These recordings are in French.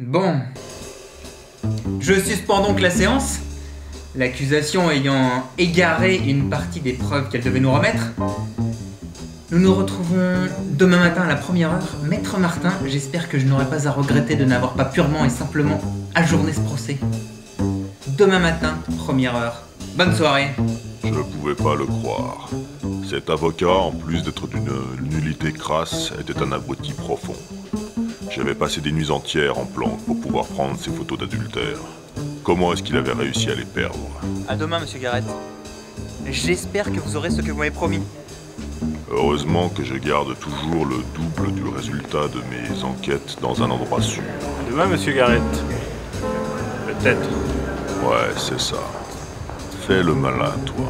Bon, je suspends donc la séance. L'accusation ayant égaré une partie des preuves qu'elle devait nous remettre. Nous nous retrouvons demain matin à la première heure. Maître Martin, j'espère que je n'aurai pas à regretter de n'avoir pas purement et simplement ajourné ce procès. Demain matin, première heure. Bonne soirée. Je ne pouvais pas le croire. Cet avocat, en plus d'être d'une nullité crasse, était un abruti profond. J'avais passé des nuits entières en planque pour pouvoir prendre ces photos d'adultère. Comment est-ce qu'il avait réussi à les perdre? À demain, monsieur Garrett. J'espère que vous aurez ce que vous m'avez promis. Heureusement que je garde toujours le double du résultat de mes enquêtes dans un endroit sûr. À demain, monsieur Garrett. Peut-être. Ouais, c'est ça. Fais le malin, toi.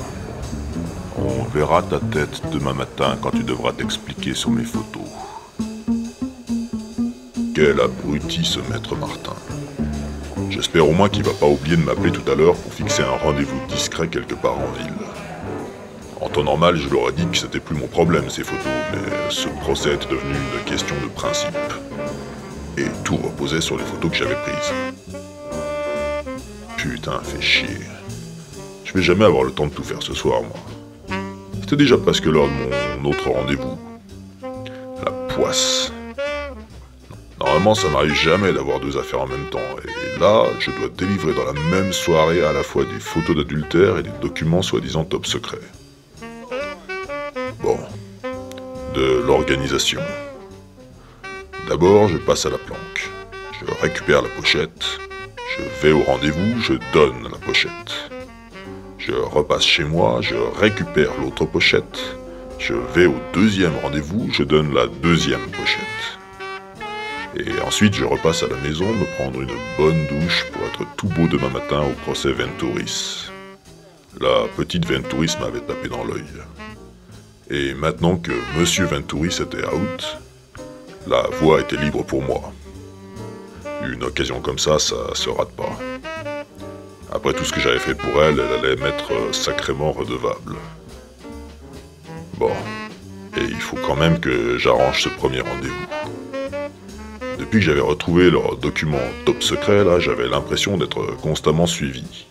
On verra ta tête demain matin quand tu devras t'expliquer sur mes photos. Quel abruti ce maître Martin. J'espère au moins qu'il va pas oublier de m'appeler tout à l'heure pour fixer un rendez-vous discret quelque part en ville. En temps normal, je leur ai dit que c'était plus mon problème ces photos, mais ce procès était devenu une question de principe. Et tout reposait sur les photos que j'avais prises. Putain, fait chier. Je vais jamais avoir le temps de tout faire ce soir, moi. C'était déjà presque l'heure de mon autre rendez-vous. La poisse. Normalement, ça m'arrive jamais d'avoir deux affaires en même temps, et là, je dois délivrer dans la même soirée à la fois des photos d'adultère et des documents soi-disant top secrets. Bon, de l'organisation. D'abord, je passe à la planque. Je récupère la pochette. Je vais au rendez-vous, je donne la pochette. Je repasse chez moi, je récupère l'autre pochette. Je vais au deuxième rendez-vous, je donne la deuxième pochette. Et ensuite, je repasse à la maison me prendre une bonne douche pour être tout beau demain matin au procès Ventouris. La petite Ventouris m'avait tapé dans l'œil. Et maintenant que Monsieur Ventouris était out, la voie était libre pour moi. Une occasion comme ça se rate pas. Après tout ce que j'avais fait pour elle, elle allait m'être sacrément redevable. Bon, et il faut quand même que j'arrange ce premier rendez-vous. Depuis que j'avais retrouvé leurs documents top secret, là, j'avais l'impression d'être constamment suivi.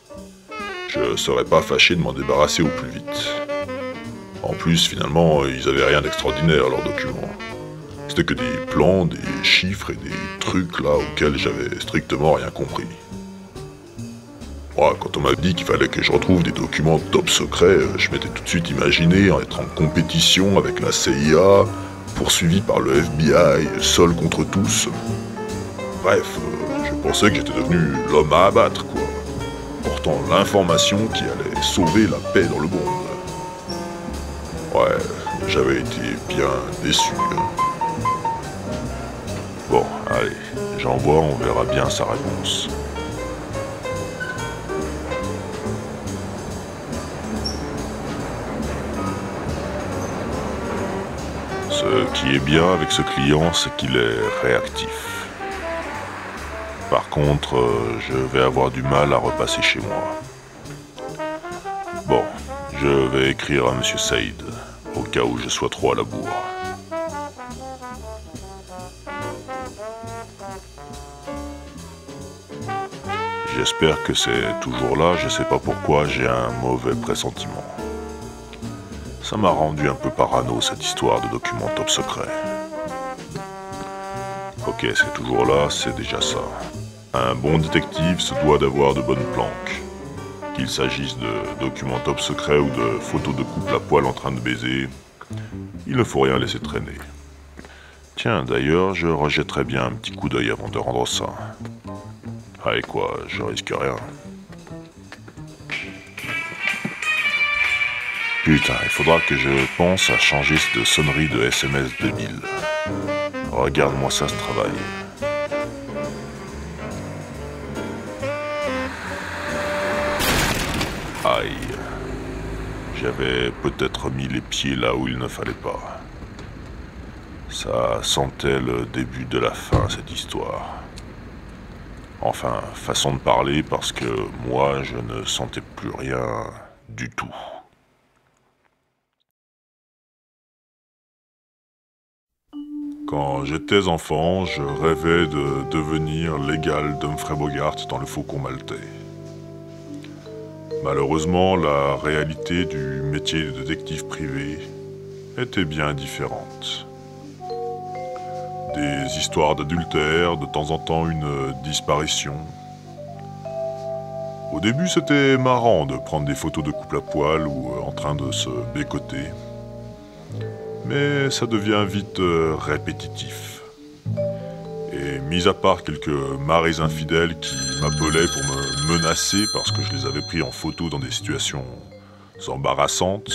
Je serais pas fâché de m'en débarrasser au plus vite. En plus, finalement, ils avaient rien d'extraordinaire, leurs documents. C'était que des plans, des chiffres et des trucs là auxquels j'avais strictement rien compris. Moi, quand on m'a dit qu'il fallait que je retrouve des documents top secrets, je m'étais tout de suite imaginé être en compétition avec la CIA, poursuivi par le FBI, seul contre tous. Bref, je pensais que j'étais devenu l'homme à abattre, quoi. Portant l'information qui allait sauver la paix dans le monde. Ouais, j'avais été bien déçu. Bon, allez, j'envoie, on verra bien sa réponse. Ce qui est bien avec ce client, c'est qu'il est réactif. Par contre, je vais avoir du mal à repasser chez moi. Bon, je vais écrire à Monsieur Saïd, au cas où je sois trop à la bourre. J'espère que c'est toujours là, je sais pas pourquoi, j'ai un mauvais pressentiment. Ça m'a rendu un peu parano cette histoire de documents top secret. Ok, c'est toujours là, c'est déjà ça. Un bon détective se doit d'avoir de bonnes planques. Qu'il s'agisse de documents top secrets ou de photos de couple à poil en train de baiser, il ne faut rien laisser traîner. Tiens, d'ailleurs, je rejetterais bien un petit coup d'œil avant de rendre ça. Allez quoi, je risque rien. Putain, il faudra que je pense à changer cette sonnerie de SMS 2000. Regarde-moi ça, ce travail. Aïe. J'avais peut-être mis les pieds là où il ne fallait pas. Ça sentait le début de la fin, cette histoire. Enfin, façon de parler, parce que moi, je ne sentais plus rien du tout. Quand j'étais enfant, je rêvais de devenir l'égal d'Humphrey Bogart dans Le Faucon Maltais. Malheureusement, la réalité du métier de détective privé était bien différente. Des histoires d'adultère, de temps en temps une disparition. Au début, c'était marrant de prendre des photos de couple à poil ou en train de se bécoter. Mais ça devient vite répétitif. Et mis à part quelques maris infidèles qui m'appelaient pour me menacer parce que je les avais pris en photo dans des situations embarrassantes,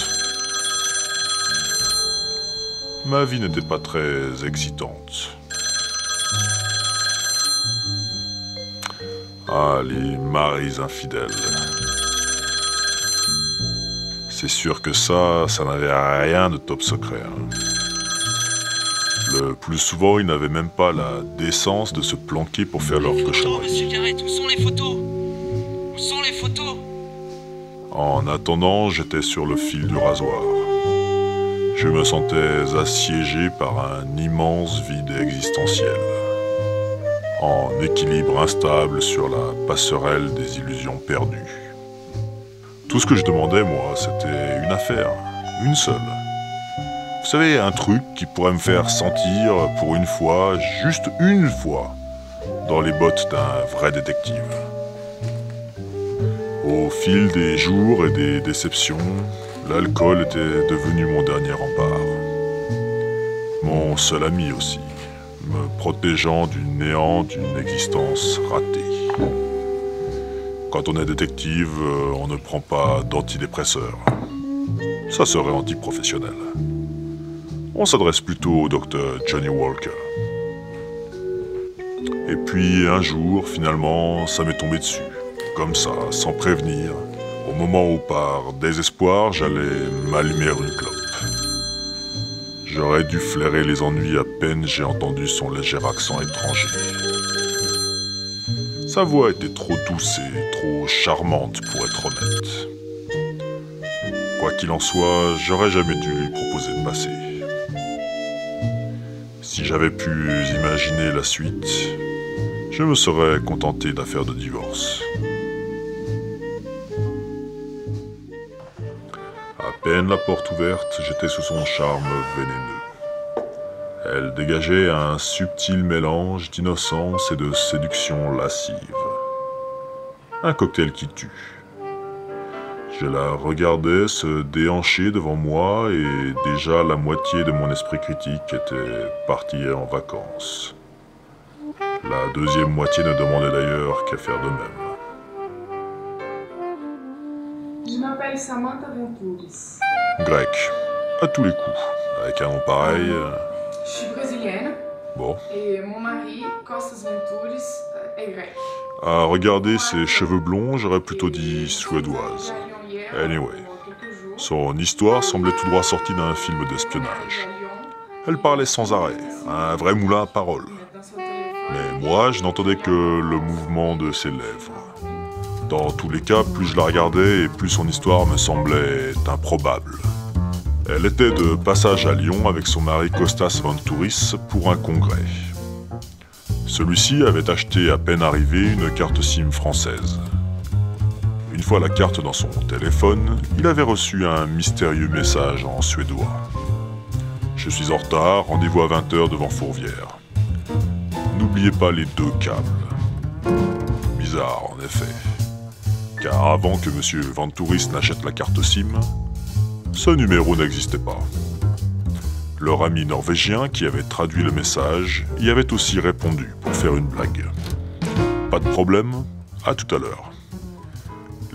ma vie n'était pas très excitante. Ah, les maris infidèles. C'est sûr que ça n'avait rien de top secret. Le plus souvent, ils n'avaient même pas la décence de se planquer pour faire leur cochonnerie. Monsieur Garrett, où sont les photos? Où sont les photos? En attendant, j'étais sur le fil du rasoir. Je me sentais assiégé par un immense vide existentiel. En équilibre instable sur la passerelle des illusions perdues. Tout ce que je demandais, moi, c'était une affaire, une seule. Vous savez, un truc qui pourrait me faire sentir, pour une fois, juste une fois, dans les bottes d'un vrai détective. Au fil des jours et des déceptions, l'alcool était devenu mon dernier rempart. Mon seul ami aussi, me protégeant du néant d'une existence ratée. Quand on est détective, on ne prend pas d'antidépresseurs. Ça serait antiprofessionnel. On s'adresse plutôt au docteur Johnny Walker. Et puis un jour, finalement, ça m'est tombé dessus. Comme ça, sans prévenir, au moment où par désespoir, j'allais m'allumer une clope. J'aurais dû flairer les ennuis à peine j'ai entendu son léger accent étranger. Sa voix était trop douce et trop charmante pour être honnête. Quoi qu'il en soit, j'aurais jamais dû lui proposer de passer. Si j'avais pu imaginer la suite, je me serais contenté d'affaires de divorce. À peine la porte ouverte, j'étais sous son charme vénéneux. Elle dégageait un subtil mélange d'innocence et de séduction lascive. Un cocktail qui tue. Je la regardais se déhancher devant moi et déjà la moitié de mon esprit critique était partie en vacances. La deuxième moitié ne demandait d'ailleurs qu'à faire de même. Je m'appelle Samantha Venturis. Grec, à tous les coups. Avec un nom pareil... Je suis brésilienne. Bon. Et mon mari, Costas Venturis, est grec. À regarder ses cheveux blonds, j'aurais plutôt dit suédoise. Anyway, son histoire semblait tout droit sortie d'un film d'espionnage. Elle parlait sans arrêt, un vrai moulin à paroles. Mais moi, je n'entendais que le mouvement de ses lèvres. Dans tous les cas, plus je la regardais et plus son histoire me semblait improbable. Elle était de passage à Lyon avec son mari Costas Venturis pour un congrès. Celui-ci avait acheté à peine arrivé une carte SIM française. Une fois la carte dans son téléphone, il avait reçu un mystérieux message en suédois. « Je suis en retard, rendez-vous à 20h devant Fourvière. N'oubliez pas les 2 câbles. » Bizarre en effet. Car avant que M. Venturis n'achète la carte SIM, ce numéro n'existait pas. Leur ami norvégien qui avait traduit le message y avait aussi répondu pour faire une blague. Pas de problème, à tout à l'heure.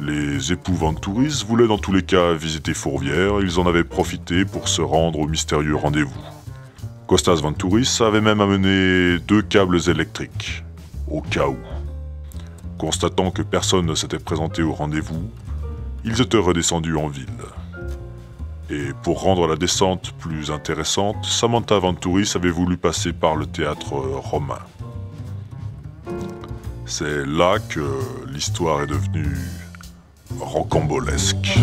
Les époux Venturis voulaient dans tous les cas visiter Fourvière, ils en avaient profité pour se rendre au mystérieux rendez-vous. Costas Venturis avait même amené 2 câbles électriques, au cas où. Constatant que personne ne s'était présenté au rendez-vous, ils étaient redescendus en ville. Et pour rendre la descente plus intéressante, Samantha Venturis avait voulu passer par le théâtre romain. C'est là que l'histoire est devenue rocambolesque.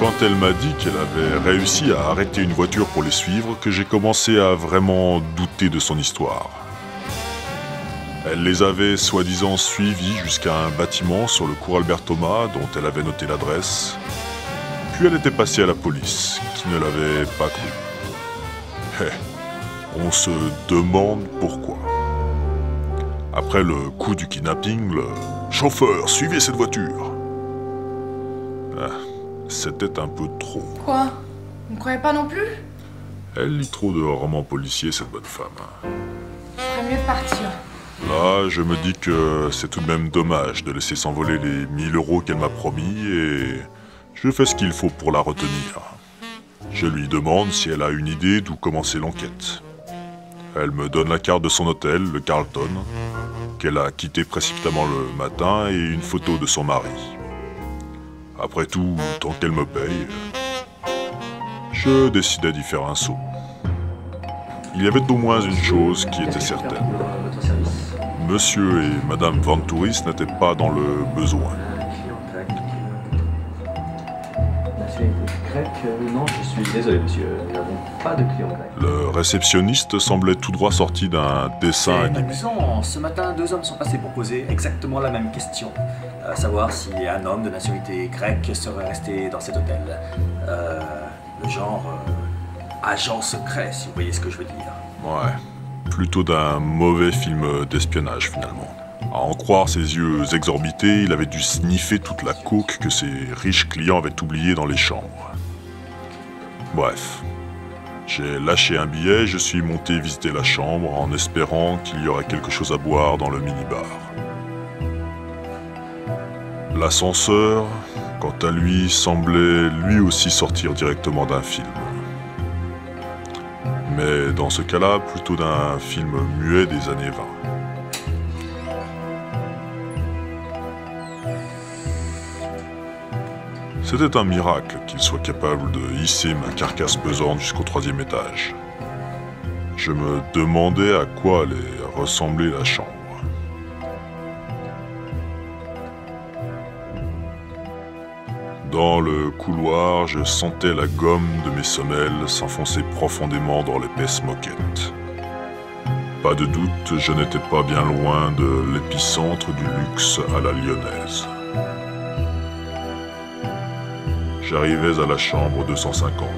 quand elle m'a dit qu'elle avait réussi à arrêter une voiture pour les suivre que j'ai commencé à vraiment douter de son histoire. Elle les avait soi-disant suivis jusqu'à un bâtiment sur le cours Albert Thomas dont elle avait noté l'adresse. Puis elle était passée à la police, qui ne l'avait pas cru. On se demande pourquoi. Après le coup du kidnapping, le chauffeur, suivez cette voiture. C'était un peu trop. Quoi? Vous ne croyez pas non plus? Elle lit trop de romans policiers, cette bonne femme. Ferait mieux de partir. Là, je me dis que c'est tout de même dommage de laisser s'envoler les 1000 € qu'elle m'a promis et je fais ce qu'il faut pour la retenir. Je lui demande si elle a une idée d'où commencer l'enquête. Elle me donne la carte de son hôtel, le Carlton, qu'elle a quitté précipitamment le matin et une photo de son mari. Après tout, tant qu'elle me paye, je décidai d'y faire un saut. Il y avait au moins une chose qui était certaine. Monsieur et Madame Van Touris n'étaient pas dans le besoin. Non, je suis désolé, monsieur. Nous n'avons pas de clients grecs. Le réceptionniste semblait tout droit sorti d'un dessin C'est animé. amusant. Ce matin, 2 hommes sont passés pour poser exactement la même question. Savoir si un homme de nationalité grecque serait resté dans cet hôtel. Le genre agent secret, si vous voyez ce que je veux dire. Ouais, plutôt d'un mauvais film d'espionnage finalement. À en croire ses yeux exorbités, il avait dû sniffer toute la coke que ses riches clients avaient oubliée dans les chambres. Bref, j'ai lâché un billet, je suis monté visiter la chambre en espérant qu'il y aurait quelque chose à boire dans le minibar. L'ascenseur, quant à lui, semblait lui aussi sortir directement d'un film. Mais dans ce cas-là, plutôt d'un film muet des années 20. C'était un miracle qu'il soit capable de hisser ma carcasse pesante jusqu'au 3e étage. Je me demandais à quoi allait ressembler la chambre. Dans le couloir, je sentais la gomme de mes semelles s'enfoncer profondément dans l'épaisse moquette. Pas de doute, je n'étais pas bien loin de l'épicentre du luxe à la lyonnaise. J'arrivais à la chambre 250.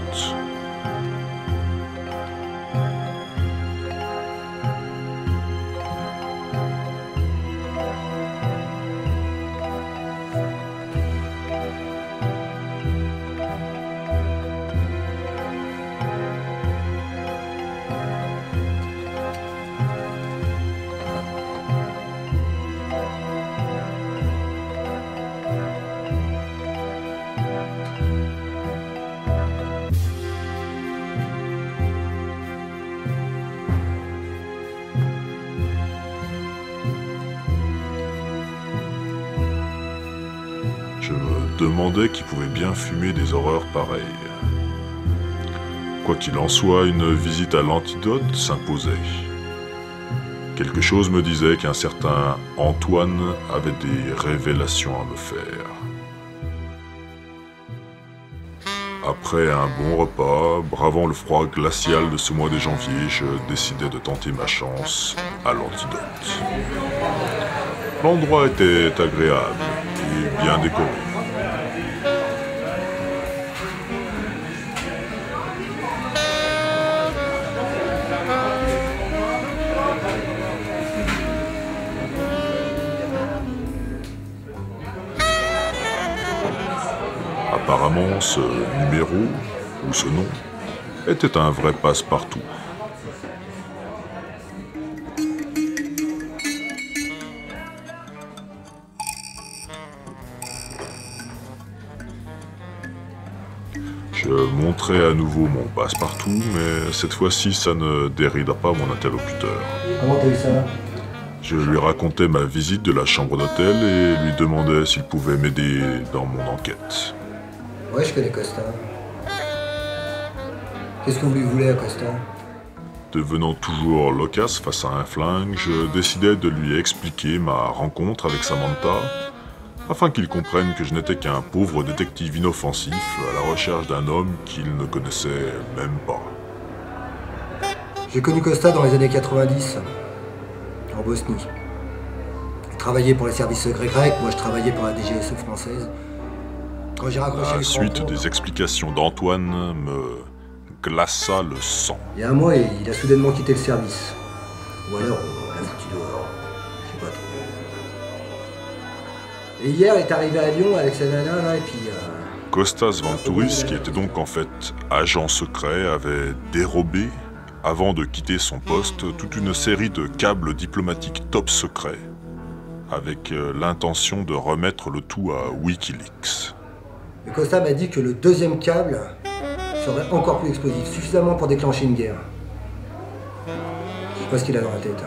Je me demandais qui pouvait bien fumer des horreurs pareilles. Quoi qu'il en soit, une visite à l'antidote s'imposait. Quelque chose me disait qu'un certain Antoine avait des révélations à me faire. Après un bon repas, bravant le froid glacial de ce mois de janvier, je décidai de tenter ma chance à l'antidote. L'endroit était agréable et bien décoré. Apparemment, ce numéro, ou ce nom, était un vrai passe-partout. Je montrai à nouveau mon passe-partout, mais cette fois-ci, ça ne dérida pas mon interlocuteur. Comment t'as eu ça? Je lui racontais ma visite de la chambre d'hôtel et lui demandais s'il pouvait m'aider dans mon enquête. Ouais, je connais Costa. Qu'est-ce qu'on lui voulait à Costa? Devenant toujours loquace face à un flingue, je décidai de lui expliquer ma rencontre avec Samantha, afin qu'ils comprennent que je n'étais qu'un pauvre détective inoffensif à la recherche d'un homme qu'ils ne connaissaient même pas. J'ai connu Costa dans les années 90, en Bosnie. Il travaillait pour les services secrets grecs, moi je travaillais pour la DGSE française. Quand j'ai raccroché La le suite crampon, des explications d'Antoine me glaça le sang. il y a un mois, il a soudainement quitté le service. Ou alors, on l'a foutu dehors. Je sais pas trop. Et hier, il est arrivé à Lyon avec sa nana, là, et puis... Kostas Ventouris, qui était donc en fait agent secret, avait dérobé, avant de quitter son poste, toute une série de câbles diplomatiques top secrets, avec l'intention de remettre le tout à Wikileaks. Et Costa m'a dit que le deuxième câble serait encore plus explosif, suffisamment pour déclencher une guerre. Je sais pas ce qu'il a dans la tête.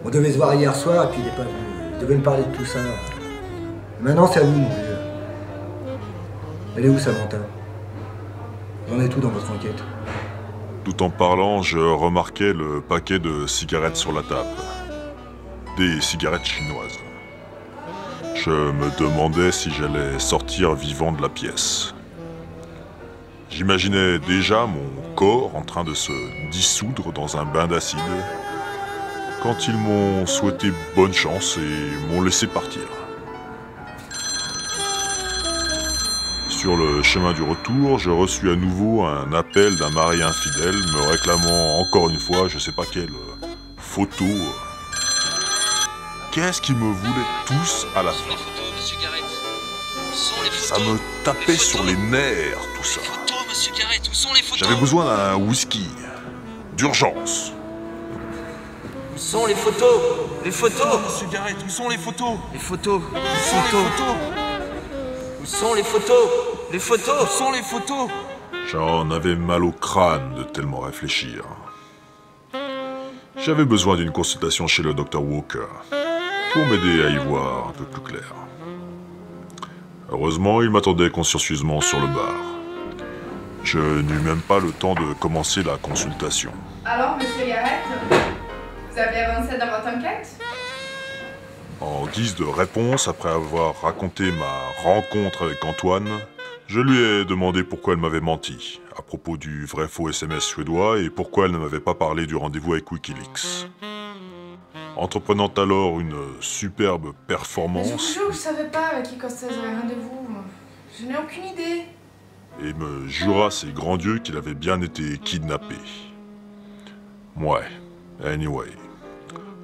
On devait se voir hier soir, et puis il est pas venu. Il devait me parler de tout ça. Maintenant, c'est à vous, mon vieux. Elle est où, Samantha? Vous en êtes où dans votre enquête? Tout en parlant, je remarquais le paquet de cigarettes sur la table. Des cigarettes chinoises. Je me demandais si j'allais sortir vivant de la pièce. J'imaginais déjà mon corps en train de se dissoudre dans un bain d'acide quand ils m'ont souhaité bonne chance et m'ont laissé partir. Sur le chemin du retour, je reçus à nouveau un appel d'un mari infidèle me réclamant encore une fois, je sais pas quelle photo. Qu'est-ce qu'ils me voulaient tous à la fin? Les photos, monsieur Garrett. Où sont les Ça photos? me tapait sur les nerfs, tout ça. Les photos, monsieur Garrett. Où sont les photos? J'avais besoin d'un whisky. D'urgence. Où sont les photos? Les photos? Monsieur Garrett, où sont les photos? Les photos. Où sont les photos? Où sont les photos? Les photos. Où sont les photos? J'en avais mal au crâne de tellement réfléchir. J'avais besoin d'une consultation chez le Dr Walker pour m'aider à y voir un peu plus clair. Heureusement, il m'attendait consciencieusement sur le bar. Je n'eus même pas le temps de commencer la consultation. Alors, monsieur Garrett, vous avez avancé dans votre enquête? En guise de réponse, après avoir raconté ma rencontre avec Antoine, je lui ai demandé pourquoi elle m'avait menti à propos du vrai-faux SMS suédois et pourquoi elle ne m'avait pas parlé du rendez-vous avec Wikileaks. Entreprenant alors une superbe Je vous performance jure, je savais pas avec qui Costa avait un rendez-vous. Je n'ai aucune idée. et me jura ses grands dieux qu'il avait bien été kidnappé. Ouais, anyway.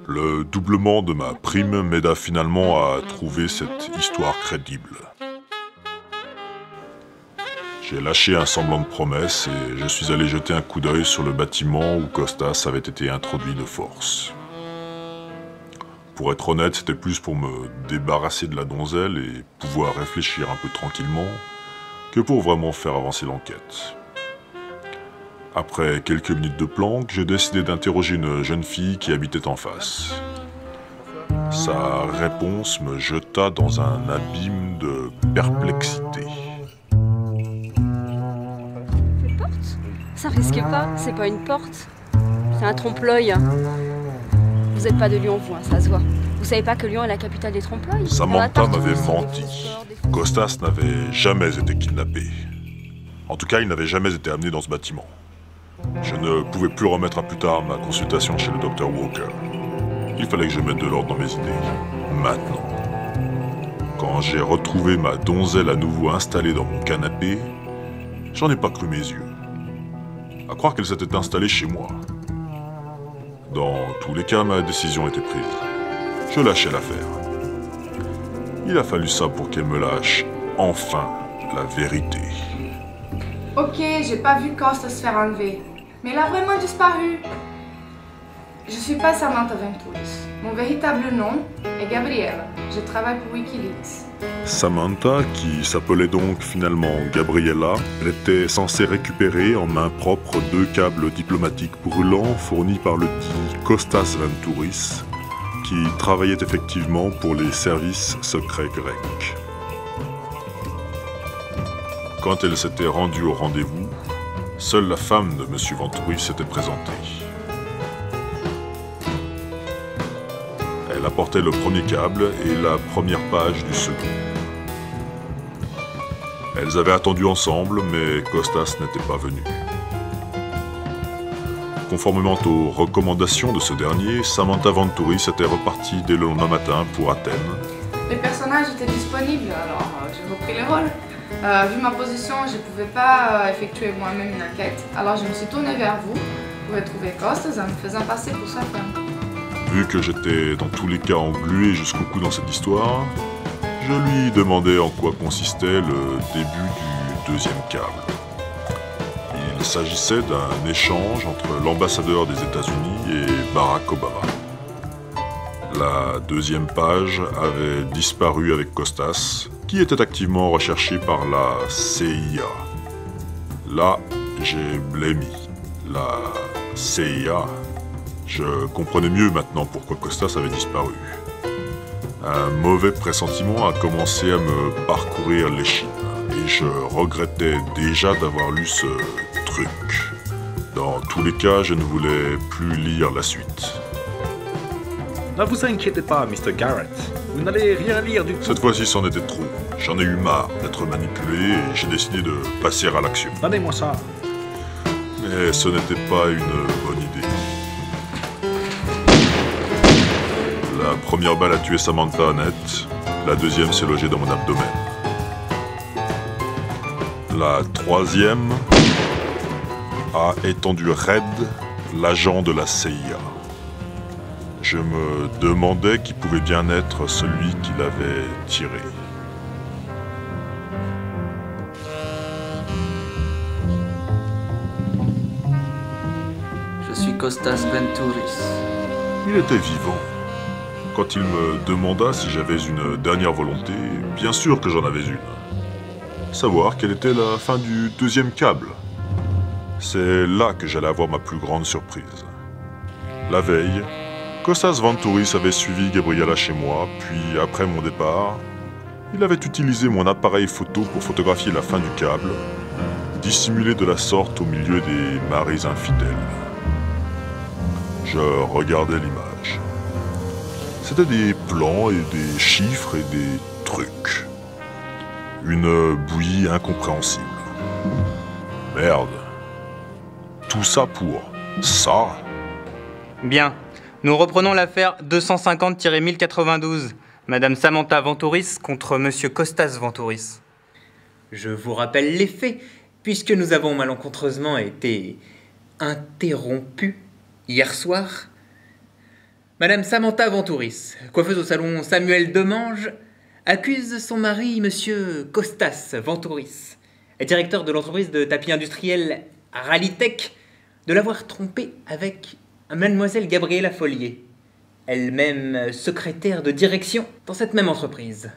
Le doublement de ma prime m'aida finalement à trouver cette histoire crédible. J'ai lâché un semblant de promesse et je suis allé jeter un coup d'œil sur le bâtiment où Kostas avait été introduit de force. Pour être honnête, c'était plus pour me débarrasser de la donzelle et pouvoir réfléchir un peu tranquillement que pour vraiment faire avancer l'enquête. Après quelques minutes de planque, j'ai décidé d'interroger une jeune fille qui habitait en face. Sa réponse me jeta dans un abîme de perplexité. Cette porte? Ça risque pas, c'est pas une porte. C'est un trompe-l'œil. Vous n'êtes pas de Lyon, vous, hein, ça se voit. Vous savez pas que Lyon est la capitale des trompe-l'œil? Samantha m'avait menti. Kostas n'avait jamais été kidnappé. En tout cas, il n'avait jamais été amené dans ce bâtiment. Je ne pouvais plus remettre à plus tard ma consultation chez le Dr Walker. Il fallait que je mette de l'ordre dans mes idées. Maintenant. Quand j'ai retrouvé ma donzelle à nouveau installée dans mon canapé, j'en ai pas cru mes yeux. À croire qu'elle s'était installée chez moi. Dans tous les cas, ma décision était prise. Je lâchais l'affaire. Il a fallu ça pour qu'elle me lâche enfin la vérité. Ok, j'ai pas vu Costa se faire enlever. Mais il a vraiment disparu. Je suis pas Samantha Ventouris. Mon véritable nom est Gabriela. Je travaille pour Wikileaks. Samantha, qui s'appelait donc finalement Gabriela, elle était censée récupérer en main propre 2 câbles diplomatiques brûlants fournis par le dit Kostas Ventouris, qui travaillait effectivement pour les services secrets grecs. Quand elle s'était rendue au rendez-vous, seule la femme de M. Ventouris s'était présentée. Elle Elle apportait le premier câble et la première page du second. Elles avaient attendu ensemble, mais Costas n'était pas venu. Conformément aux recommandations de ce dernier, Samantha Ventouris était repartie dès le lendemain matin pour Athènes. Les personnages étaient disponibles, alors j'ai repris les rôles. Vu ma position, je ne pouvais pas effectuer moi-même une enquête, alors je me suis tournée vers vous pour retrouver Costas en me faisant passer pour sa femme. Vu que j'étais dans tous les cas englué jusqu'au cou dans cette histoire, je lui demandais en quoi consistait le début du deuxième câble. Il s'agissait d'un échange entre l'ambassadeur des États-Unis et Barack Obama. La deuxième page avait disparu avec Costas, qui était activement recherché par la CIA. Là, j'ai blémi. La CIA. Je comprenais mieux maintenant pourquoi Costas avait disparu. Un mauvais pressentiment a commencé à me parcourir l'échine, et je regrettais déjà d'avoir lu ce truc. Dans tous les cas, je ne voulais plus lire la suite. Ne vous inquiétez pas, Mr. Garrett. Vous n'allez rien lire du tout. Cette fois-ci, c'en était trop. J'en ai eu marre d'être manipulé et j'ai décidé de passer à l'action. Donnez-moi ça. Mais ce n'était pas une bonne idée. La première balle a tué Samantha net, la deuxième s'est logée dans mon abdomen. La troisième a étendu raide l'agent de la CIA. Je me demandais qui pouvait bien être celui qui l'avait tiré. Je suis Costas Ventouris. Il était vivant. Quand il me demanda si j'avais une dernière volonté, bien sûr que j'en avais une. Savoir quelle était la fin du deuxième câble. C'est là que j'allais avoir ma plus grande surprise. La veille, Costas Ventouris avait suivi Gabriela chez moi, puis après mon départ, il avait utilisé mon appareil photo pour photographier la fin du câble, dissimulé de la sorte au milieu des maris infidèles. Je regardais l'image. C'était des plans et des chiffres et des trucs. Une bouillie incompréhensible. Merde. Tout ça pour ça? Bien. Nous reprenons l'affaire 250-1092. Madame Samantha Ventouris contre Monsieur Costas Ventouris. Je vous rappelle les faits, puisque nous avons malencontreusement été interrompus hier soir. Madame Samantha Ventouris, coiffeuse au salon Samuel Demange, accuse son mari, Monsieur Costas Ventouris, directeur de l'entreprise de tapis industriel Ralitech, de l'avoir trompé avec Mademoiselle Gabriela Follier, elle-même secrétaire de direction dans cette même entreprise.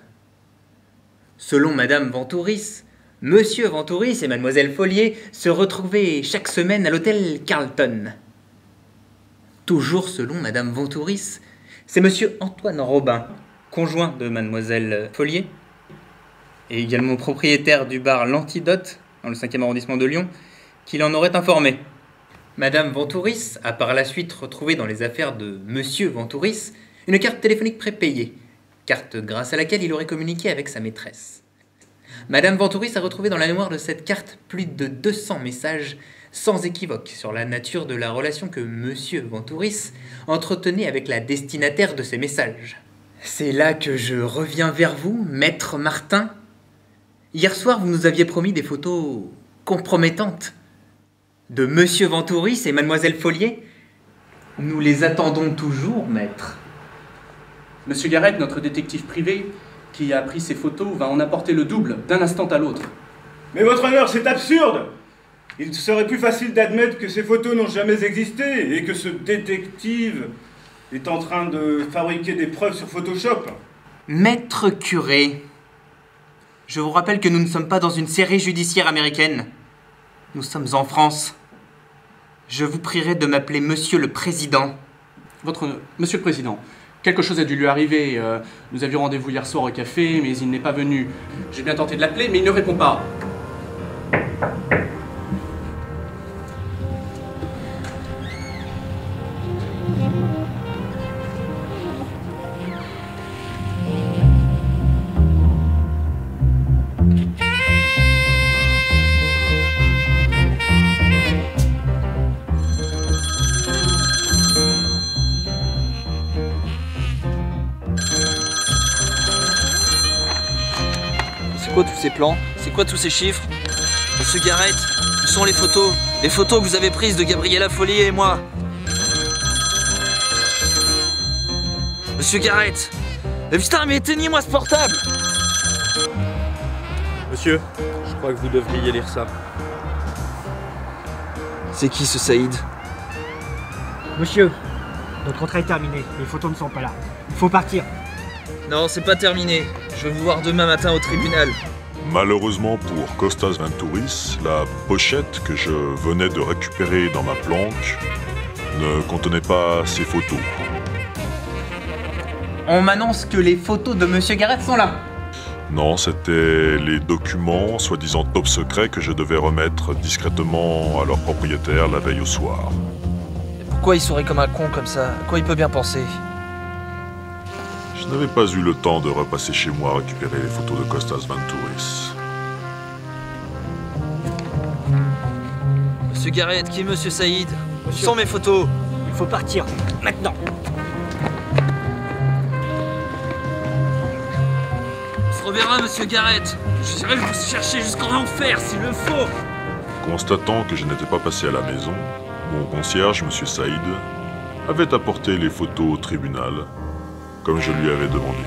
Selon Madame Ventouris, Monsieur Ventouris et Mademoiselle Follier se retrouvaient chaque semaine à l'hôtel Carlton. Toujours selon Madame Ventouris, c'est Monsieur Antoine Robin, conjoint de Mademoiselle Follier, et également propriétaire du bar L'Antidote, dans le 5e arrondissement de Lyon, qui l'en aurait informé. Madame Ventouris a par la suite retrouvé dans les affaires de Monsieur Ventouris une carte téléphonique prépayée, carte grâce à laquelle il aurait communiqué avec sa maîtresse. Madame Ventouris a retrouvé dans la mémoire de cette carte plus de 200 messages sans équivoque sur la nature de la relation que Monsieur Ventouris entretenait avec la destinataire de ces messages. C'est là que je reviens vers vous, Maître Martin. Hier soir, vous nous aviez promis des photos compromettantes de Monsieur Ventouris et Mademoiselle Follier. Nous les attendons toujours, Maître. Monsieur Garrett, notre détective privé, qui a pris ces photos, va en apporter le double d'un instant à l'autre. Mais votre honneur, c'est absurde! Il serait plus facile d'admettre que ces photos n'ont jamais existé et que ce détective est en train de fabriquer des preuves sur Photoshop. Maître curé, je vous rappelle que nous ne sommes pas dans une série judiciaire américaine. Nous sommes en France. Je vous prierai de m'appeler Monsieur le Président. Monsieur le Président, quelque chose a dû lui arriver. Nous avions rendez-vous hier soir au café, mais il n'est pas venu. J'ai bien tenté de l'appeler, mais il ne répond pas. quoi tous ces plans? C'est quoi tous ces chiffres? Monsieur Garrett, où sont les photos? Les photos que vous avez prises de Gabriella Follier et moi? Monsieur Garrett! Mais putain, mais éteignez-moi ce portable! Monsieur, je crois que vous devriez lire ça. C'est qui ce Saïd? Monsieur, notre contrat est terminé. Les photos ne sont pas là. Il faut partir. Non, c'est pas terminé. Je vais vous voir demain matin au tribunal. Malheureusement pour Costas Ventouris, la pochette que je venais de récupérer dans ma planque ne contenait pas ces photos. On m'annonce que les photos de Monsieur Garrett sont là. Non, c'était les documents, soi-disant top secrets, que je devais remettre discrètement à leur propriétaire la veille au soir. Pourquoi il sourit comme un con comme ça? À quoi il peut bien penser? Je n'avais pas eu le temps de repasser chez moi récupérer les photos de Costas Ventouris. Monsieur Garrett, qui est Monsieur Saïd? Où sont mes photos? Il faut partir. Maintenant. On se reverra, Monsieur Garrett. J'irai vous chercher jusqu'en enfer s'il le faut. Constatant que je n'étais pas passé à la maison, mon concierge, M. Saïd, avait apporté les photos au tribunal, comme je lui avais demandé.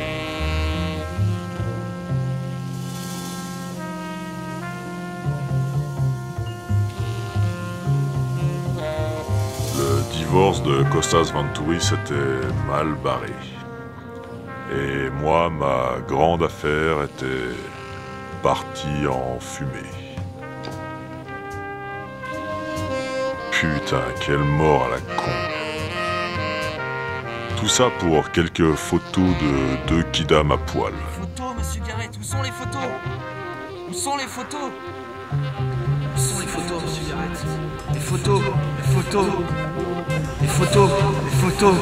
Le divorce de Costas Ventouris était mal barré. Et moi, ma grande affaire était partie en fumée. Putain, quelle mort à la con. Tout ça pour quelques photos de deux kidams à poil. Photos, Monsieur Garrett, où sont les photos? Où sont les photos? Où sont les photos, Monsieur Garrett? Les photos, les photos, les photos, les photos.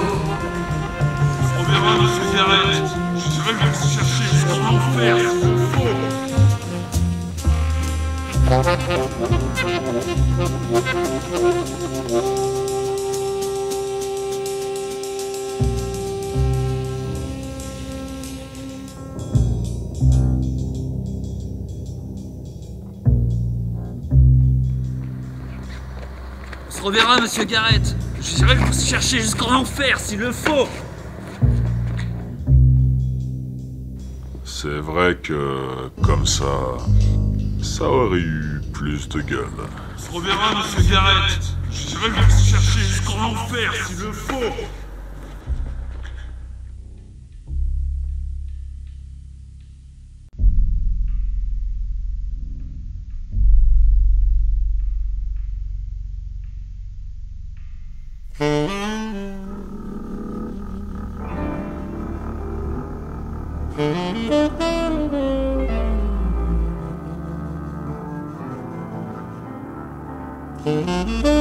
On verra, Monsieur Garrett. Je dirais que vous cherchez jusqu'en enfer, s'il le faut. On se reverra, Monsieur Garrett. Je dirais que vous cherchez jusqu'en enfer s'il le faut. C'est vrai que, comme ça aurait eu plus de gueule. On se reverra, Monsieur Garrett. Je dirais que vous cherchez jusqu'en enfer s'il le faut. Mm-hmm.